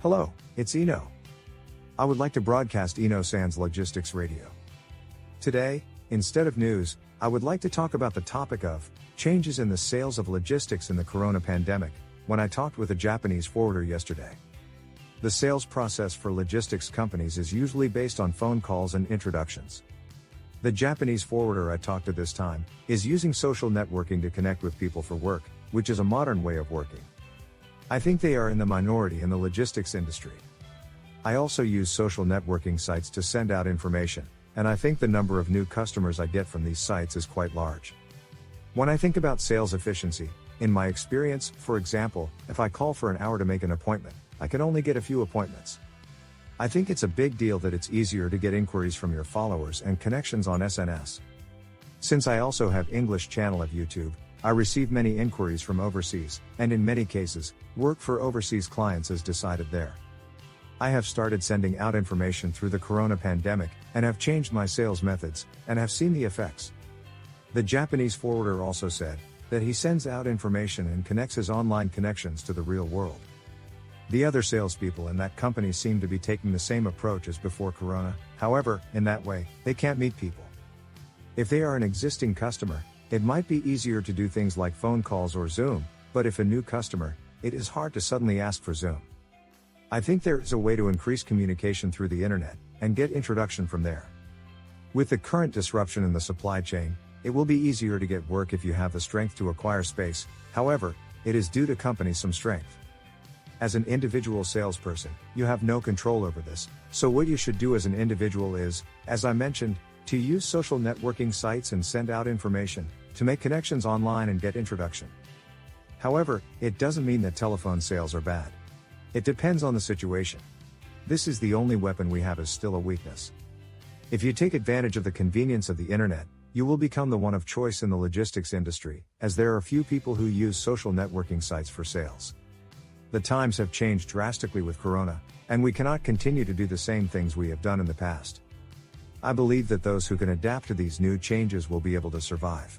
Hello, it's Iino. I would like to broadcast Iino Sans Logistics Radio. Today, instead of news, I would like to talk about the topic of changes in the sales of logistics in the corona pandemic, when I talked with a Japanese forwarder yesterday. The sales process for logistics companies is usually based on phone calls and introductions. The Japanese forwarder I talked to this time is using social networking to connect with people for work, which is a modern way of working. I think they are in the minority in the logistics industry. I also use social networking sites to send out information, and I think the number of new customers I get from these sites is quite large. When I think about sales efficiency, in my experience, for example, if I call for an hour to make an appointment, I can only get a few appointments. I think it's a big deal that it's easier to get inquiries from your followers and connections on SNS. Since I also have English channel of YouTube, I receive many inquiries from overseas, and in many cases, work for overseas clients is decided there. I have started sending out information through the corona pandemic, and have changed my sales methods, and have seen the effects. The Japanese forwarder also said that he sends out information and connects his online connections to the real world. The other salespeople in that company seem to be taking the same approach as before corona, however, in that way, they can't meet people. If they are an existing customer, it might be easier to do things like phone calls or Zoom, but if a new customer, it is hard to suddenly ask for Zoom. I think there is a way to increase communication through the internet, and get introduction from there. With the current disruption in the supply chain, it will be easier to get work if you have the strength to acquire space, however, it is due to companies some strength. As an individual salesperson, you have no control over this, so what you should do as an individual is, as I mentioned, to use social networking sites and send out information, to make connections online and get introduction. However, it doesn't mean that telephone sales are bad. It depends on the situation. This is the only weapon we have is still a weakness. If you take advantage of the convenience of the internet, you will become the one of choice in the logistics industry, as there are few people who use social networking sites for sales. The times have changed drastically with corona, and we cannot continue to do the same things we have done in the past. I believe that those who can adapt to these new changes will be able to survive.